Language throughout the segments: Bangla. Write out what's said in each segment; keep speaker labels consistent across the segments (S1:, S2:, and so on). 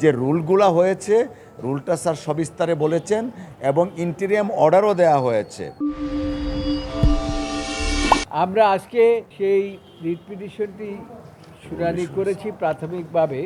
S1: যে রুলগুলো হয়েছে রুলটা স্যার সবিস্তারে বলেছেন এবং ইন্টিরিয়াম অর্ডারও দেওয়া হয়েছে।
S2: আমরা আজকে সেই রিট পিটিশনটি শুনানি করেছি প্রাথমিকভাবে।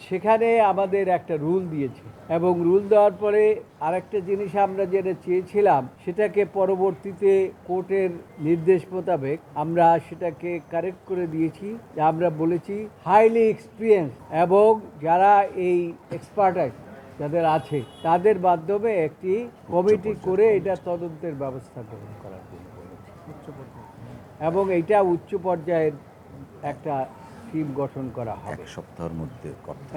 S2: সেখানে আমাদের একটা রুল দিয়েছে এবং রুল দেওয়ার পরে আরেকটা জিনিস আমরা যেটা চেয়েছিলাম সেটাকে পরবর্তীতে কোর্টের নির্দেশ মোতাবেক আমরা সেটাকে কারেক্ট করে দিয়েছি। যে আমরা বলেছি হাইলি এক্সপিরিয়েন্স এবং যারা এই এক্সপার্টাইজ যাদের আছে তাদের মাধ্যমে একটি কমিটি করে এটা তদন্তের ব্যবস্থা গ্রহণ করার জন্য বলেছি এবং এইটা উচ্চ পর্যায়ের একটা টিম গঠন করা হবে
S1: 1 সপ্তাহের মধ্যে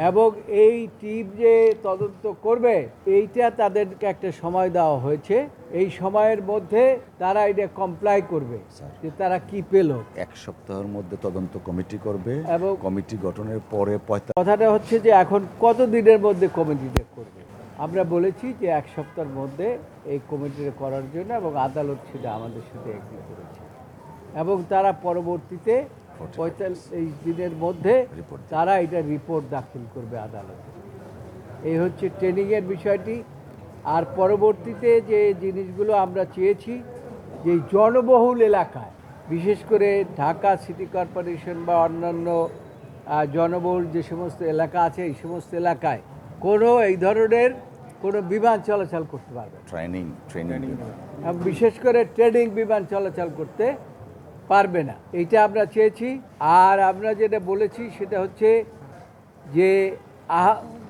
S2: এবং এই টিম যে তদন্ত করবে এইটা তাদেরকে একটা সময় দেওয়া হয়েছে। এই সময়ের মধ্যে তারা এটা কমপ্লাই করবে যে তারা কি পেল।
S1: 1 সপ্তাহের মধ্যে তদন্ত কমিটি করবে
S2: এবং
S1: কমিটি গঠনের পরে
S2: কথাটা হচ্ছে যে এখন কত দিনের মধ্যে কমিটিটা করবে। আমরা বলেছি যে 1 সপ্তাহের মধ্যে এই কমিটিটা করার জন্য এবং আদালত সেটা আমাদের সাথে এগ্রি করেছে এবং তারা পরবর্তীতে 45 দিনের মধ্যে তারা এটা রিপোর্ট দাখিল করবে আদালতে। এই হচ্ছে ট্রেনিংয়ের বিষয়টি। আর পরবর্তীতে যে জিনিসগুলো আমরা চেয়েছি যে জনবহুল এলাকায় বিশেষ করে ঢাকা সিটি কর্পোরেশন বা অন্যান্য জনবহুল যে সমস্ত এলাকা আছে এই সমস্ত এলাকায় কোনো এই ধরনের কোনো বিমান চলাচল করতে পারবে
S1: ট্রেনিং
S2: বিশেষ করে ট্রেনিং বিমান চলাচল করতে পারবে না, এইটা আমরা চেয়েছি। আর আমরা যেটা বলেছি সেটা হচ্ছে যে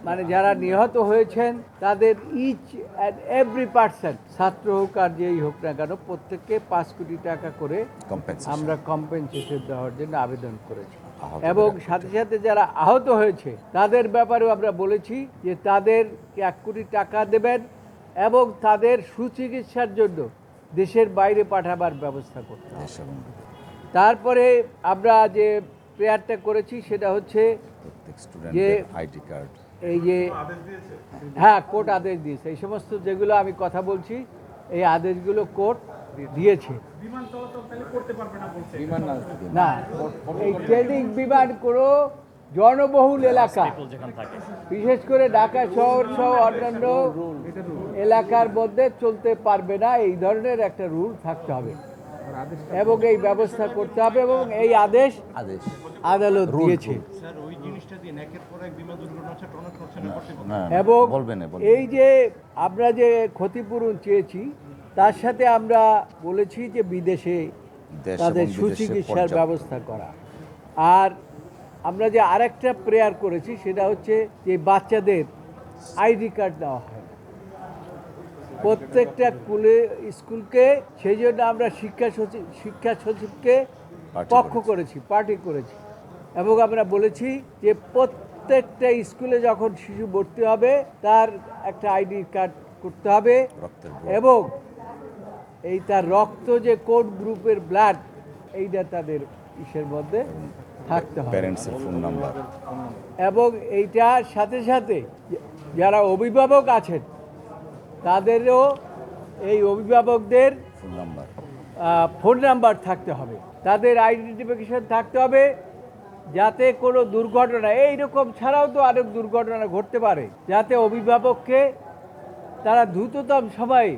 S2: মানে যারা নিহত হয়েছেন তাদের ইচ অ্যান্ড এভরি পার্সন ছাত্র হোক আর যেই হোক না কেন প্রত্যেককে 5 কোটি টাকা করে আমরা কম্পেনসেশন দেওয়ার জন্য আবেদন করেছি এবং সাথে সাথে যারা আহত হয়েছে তাদের ব্যাপারেও আমরা বলেছি যে তাদেরকে 1 কোটি টাকা দেবেন এবং তাদের সুচিকিৎসার জন্য দেশের বাইরে পাঠাবার ব্যবস্থা করতে হবে। তারপরে আমরা যে প্রেয়ারটা করেছি সেটা হচ্ছে যে
S1: আইডি কার্ড
S2: এই যে হ্যাঁ কোর্ট আদেশ দিয়েছে এই সমস্ত যেগুলো আমি কথা বলছি এই আদেশগুলো কোর্ট দিয়েছে। না এই ট্রেনিং বিমান কোনো জনবহুল এলাকা বিশেষ করে ঢাকা শহর সহ অন্যান্য এলাকার মধ্যে চলতে পারবে না, এই ধরনের একটা রুল থাকতে হবে এবং এই ব্যবস্থা করতে হবে এবং এই আদেশ আদালত দিয়েছে। এবং এই যে আমরা যে ক্ষতিপূরণ চেয়েছি তার সাথে আমরা বলেছি যে বিদেশে তাদের সুচিকিৎসার ব্যবস্থা করা। আর আমরা যে আরেকটা প্রেয়ার করেছি সেটা হচ্ছে যে বাচ্চাদের আইডি কার্ড দেওয়া হয় প্রত্যেকটা স্কুলকে, সেই জন্য আমরা শিক্ষা সচিবকে পার্টি করেছি এবং আমরা বলেছি যে প্রত্যেকটা স্কুলে যখন শিশু ভর্তি হবে তার একটা আইডি কার্ড করতে হবে এবং এই তার রক্ত যে কোন গ্রুপের ব্লাড এইটা তাদের ইসের মধ্যে থাকতে হবে
S1: ফোন নাম্বার
S2: এবং এইটার সাথে সাথে যারা অভিভাবক আছেন তাদেরও এই অভিভাবকদের ফোন নাম্বার থাকতে হবে, তাদের আইডেন্টিফিকেশন থাকতে হবে যাতে কোনো দুর্ঘটনা এইরকম ছাড়াও তো আরেক দুর্ঘটনা ঘটতে পারে যাতে অভিভাবককে তারা দ্রুততম সময়ে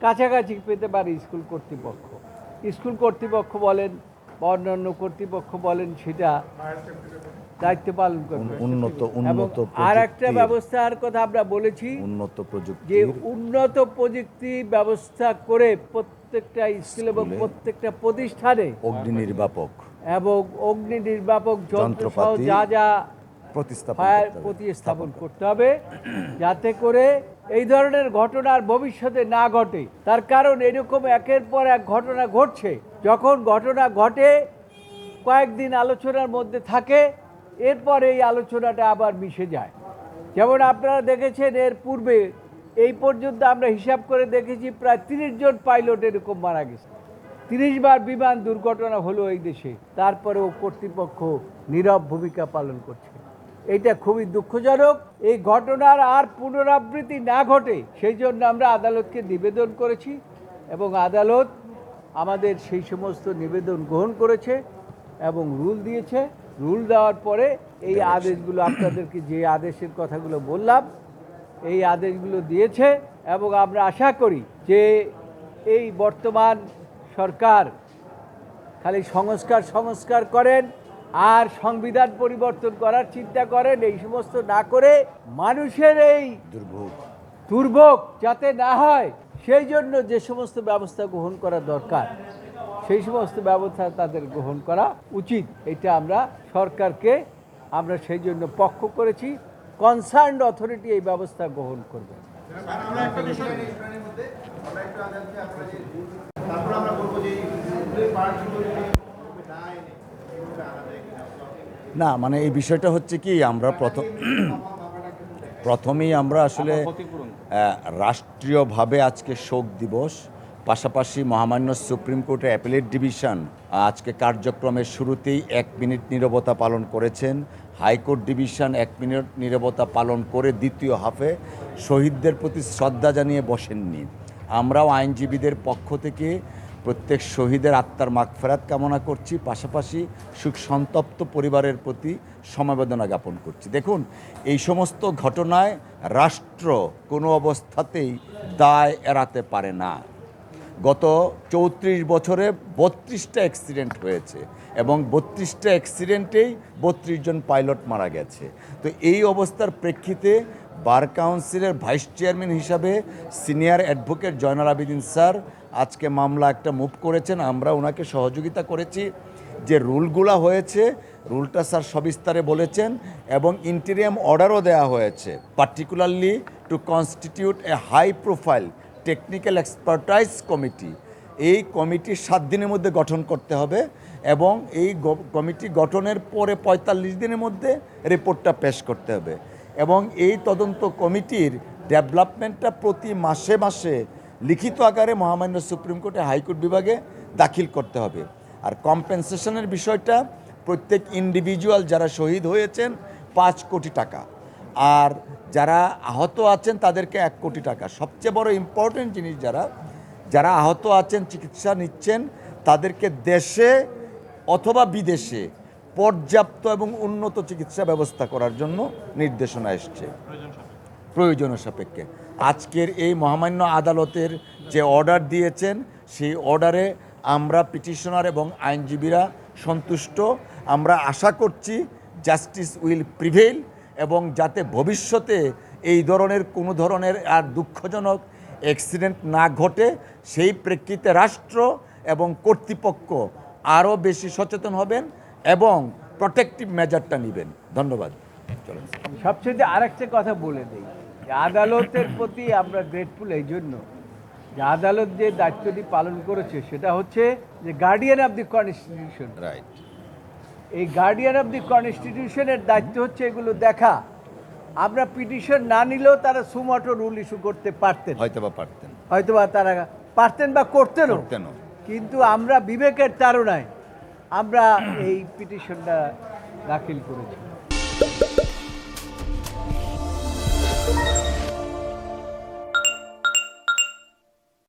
S2: কাছাকাছি পেতে পারে স্কুল কর্তৃপক্ষ বলেন বা অন্যান্য কর্তৃপক্ষ বলেন সেটা দায়িত্ব পালন করবে। উন্নত আর একটা ব্যবস্থার কথা আমরা বলেছি উন্নত প্রযুক্তি ব্যবস্থা করে প্রত্যেকটা স্কুল এবং প্রত্যেকটা প্রতিষ্ঠানে অগ্নি নির্বাপক যন্ত্র সহ যা প্রতিস্থাপন করতে হবে যাতে করে এই ধরনের ঘটনার ভবিষ্যতে না ঘটে। তার কারণ এরকম একের পর এক ঘটনা ঘটছে, যখন ঘটনা ঘটে কয়েকদিন আলোচনার মধ্যে থাকে এরপর এই আলোচনাটা আবার মিশে যায়। যেমন আপনারা দেখেছেন এর পূর্বে এই পর্যন্ত আমরা হিসাব করে দেখেছি প্রায় 30 জন পাইলট এরকম মারা গেছে, 30 বার বিমান দুর্ঘটনা হলো এই দেশে, তারপরেও কর্তৃপক্ষ নীরব ভূমিকা পালন করছে। এটা খুবই দুঃখজনক। এই ঘটনার আর পুনরাবৃত্তি না ঘটে সেই জন্য আমরা আদালতকে নিবেদন করেছি এবং আদালত আমাদের সেই সমস্ত নিবেদন গ্রহণ করেছে এবং রুল দিয়েছে। রুল দেওয়ার পরে এই আদেশগুলো আপনাদেরকে যে আদেশের কথাগুলো বললাম এই আদেশগুলো দিয়েছে এবং আমরা আশা করি যে এই বর্তমান সরকার খালি সংস্কার করেন আর সংবিধান পরিবর্তন করার চিন্তা করেন, এই সমস্ত না করে মানুষের এই দুর্ভোগ যাতে না হয় সেই জন্য যে সমস্ত ব্যবস্থা গ্রহণ করা দরকার সেই সমস্ত ব্যবস্থা তাদের গ্রহণ করা উচিত। এটা আমরা সরকারকে আমরা সেই জন্য পক্ষ করেছি, কনসার্নড অথরিটি এই ব্যবস্থা গ্রহণ করবে।
S1: না মানে এই বিষয়টা হচ্ছে কি, আমরা প্রথমেই আমরা আসলে রাষ্ট্রীয়ভাবে আজকে শোক দিবস, পাশাপাশি মহামান্য সুপ্রিম কোর্টের অ্যাপিলেট ডিভিশন আজকে কার্যক্রমের শুরুতেই 1 মিনিট নীরবতা পালন করেছেন। হাইকোর্ট ডিভিশন 1 মিনিট নীরবতা পালন করে দ্বিতীয় হাফে শহীদদের প্রতি শ্রদ্ধা জানিয়ে বসেননি। আমরাও আইনজীবীদের পক্ষ থেকে প্রত্যেক শহীদের আত্মার মাগফিরাত কামনা করছি, পাশাপাশি শোক সন্তপ্ত পরিবারের প্রতি সমবেদনা জ্ঞাপন করছি। দেখুন, এই সমস্ত ঘটনায় রাষ্ট্র কোনো অবস্থাতেই দায় এড়াতে পারে না। গত 34 বছরে 32টা অ্যাক্সিডেন্ট হয়েছে এবং 32টা অ্যাক্সিডেন্টেই 32 জন পাইলট মারা গেছে। তো এই অবস্থার প্রেক্ষিতে বার কাউন্সিলের ভাইস চেয়ারম্যান হিসাবে senior advocate Joynal Abedin sir আজকে মামলা একটা মুভ করেছেন। আমরা ওনাকে সহযোগিতা করেছি। যে রুলগুলো হয়েছে রুলটা স্যার সবিস্তারে বলেছেন এবং ইন্টিরিয়াম অর্ডারও দেওয়া হয়েছে, particularly to constitute a high profile technical expertise committee. এই কমিটি 7 দিনের মধ্যে গঠন করতে হবে এবং এই কমিটি গঠনের পরে 45 দিনের মধ্যে রিপোর্টটা পেশ করতে হবে এবং এই তদন্ত কমিটির ডেভেলপমেন্টটা প্রতি মাসে মাসে লিখিত আকারে মহামান্য সুপ্রিম কোর্টে হাইকোর্ট বিভাগে দাখিল করতে হবে। আর কম্পেনসেশনের বিষয়টা প্রত্যেক ইন্ডিভিজুয়াল যারা শহীদ হয়েছেন 5 কোটি টাকা, আর যারা আহত আছেন তাদেরকে 1 কোটি টাকা। সবচেয়ে বড় ইম্পর্টেন্ট জিনিস, যারা আহত আছেন চিকিৎসা নিচ্ছেন তাদেরকে দেশে অথবা বিদেশে পর্যাপ্ত এবং উন্নত চিকিৎসা ব্যবস্থা করার জন্য নির্দেশনা এসছে প্রয়োজনীয় সাপেক্ষে। আজকের এই মহামান্য আদালতের যে অর্ডার দিয়েছেন সেই অর্ডারে আমরা পিটিশনার এবং আইনজীবীরা সন্তুষ্ট। আমরা আশা করছি জাস্টিস উইল প্রিভেইল এবং যাতে ভবিষ্যতে এই ধরনের কোনো ধরনের আর দুঃখজনক অ্যাক্সিডেন্ট না ঘটে সেই প্রেক্ষিতে রাষ্ট্র এবং কর্তৃপক্ষ আরও বেশি সচেতন হবেন এবং প্রোটেক্টিভ মেজারটা নেবেন। ধন্যবাদ। চলুন।
S2: সবচেয়ে আরেকটা কথা বলে দিই, যে আদালতের প্রতি আমরা গ্রেটফুল এই জন্য যে আদালত যে দায়িত্বটি পালন করেছে সেটা হচ্ছে যে guardian of the constitution.
S1: Right. এই
S2: গার্ডিয়ান অফ দি কনস্টিটিউশনের দায়িত্ব হচ্ছে এগুলো দেখা। আমরা পিটিশন না নিলেও তারা সুমোটো রুল ইস্যু করতে পারতেন, হয়তোবা তারা পারতেন বা করতেনও, কিন্তু আমরা বিবেকের তাড়নায় আমরা এই পিটিশনটা দাখিল করেছি।